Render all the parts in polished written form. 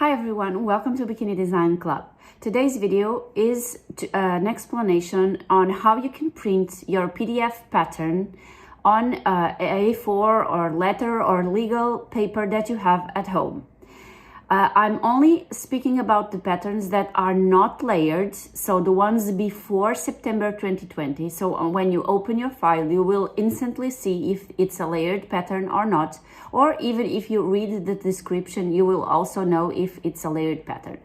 Hi everyone, welcome to Bikini Design Club. Today's video is an explanation on how you can print your PDF pattern on A4 or letter or legal paper that you have at home. I'm only speaking about the patterns that are not layered, so the ones before September 2020. So when you open your file, you will instantly see if it's a layered pattern or not, or even if you read the description, you will also know if it's a layered pattern.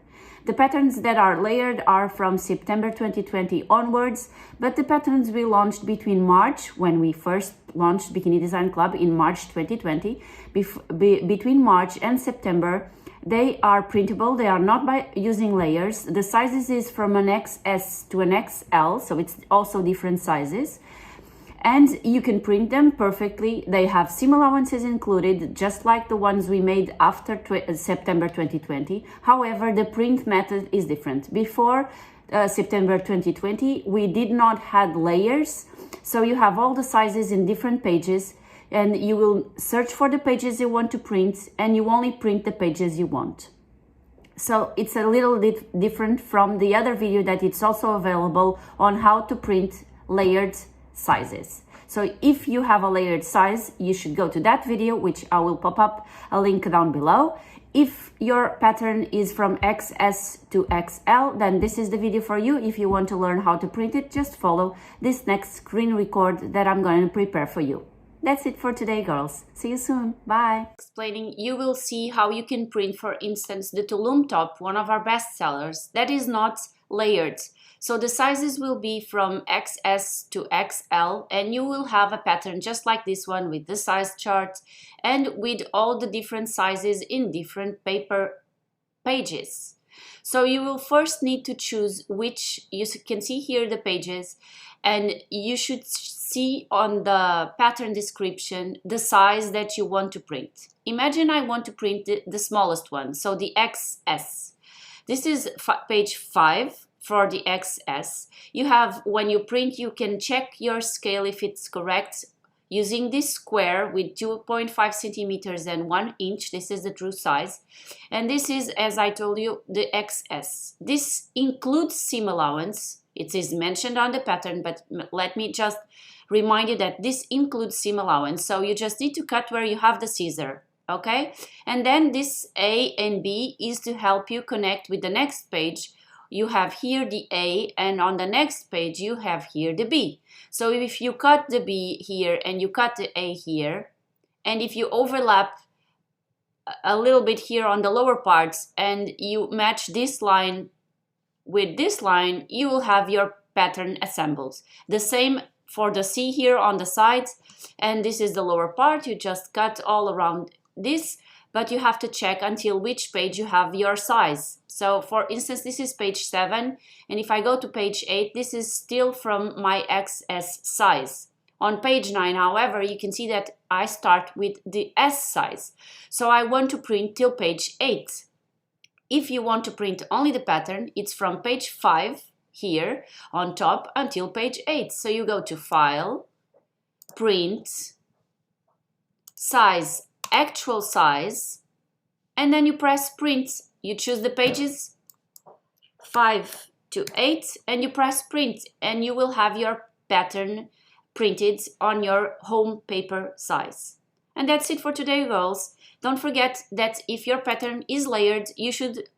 The patterns that are layered are from September 2020 onwards, but the patterns we launched between March, when we first launched Bikini Design Club in March 2020, between March and September, they are printable. They are not by using layers. The sizes is from an XS to an XL, so it's also different sizes. And you can print them perfectly. They have seam allowances included, just like the ones we made after September 2020. However, the print method is different. Before September 2020, we did not have layers, so you have all the sizes in different pages, and you will search for the pages you want to print, and you only print the pages you want. So it's a little bit different from the other video that it's also available on how to print layered sizes. So if you have a layered size, you should go to that video, which I will pop up a link down below. If your pattern is from XS to XL, then this is the video for you. If you want to learn how to print it, just follow this next screen record that I'm going to prepare for you. That's it for today, girls. See you soon. Bye. Explaining, you will see how you can print, for instance, the Tulum top, one of our best sellers, that is not layered. So the sizes will be from XS to XL, and you will have a pattern just like this one with the size chart and with all the different sizes in different paper pages. So you will first need to choose which, you can see here the pages, and you should see on the pattern description the size that you want to print. Imagine I want to print the smallest one, so the XS. This is page 5 for the XS. You have, when you print, you can check your scale if it's correct using this square with 2.5 centimeters and 1 inch. This is the true size. And this is, as I told you, the XS. This includes seam allowance. It is mentioned on the pattern, but let me just remind you that this includes seam allowance. So you just need to cut where you have the scissor, okay? And then this A and B is to help you connect with the next page. You have here the A, and on the next page you have here the B. So if you cut the B here and you cut the A here, and if you overlap a little bit here on the lower parts and you match this line with this line, you will have your pattern assembled. The same for the C here on the sides, and this is the lower part. You just cut all around this, but you have to check until which page you have your size. So for instance, this is page 7, and if I go to page 8, this is still from my XS size. On page 9, however, you can see that I start with the S size. So I want to print till page 8. If you want to print only the pattern, it's from page 5 here on top until page 8. So you go to File, Print, Size, Actual Size, and then you press Print. You choose the pages 5 to 8 and you press Print, and you will have your pattern printed on your home paper size. And that's it for today, girls. Don't forget that if your pattern is layered, you should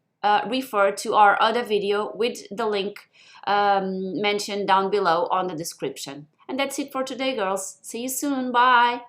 refer to our other video with the link mentioned down below on the description. And that's it for today, girls. See you soon. Bye.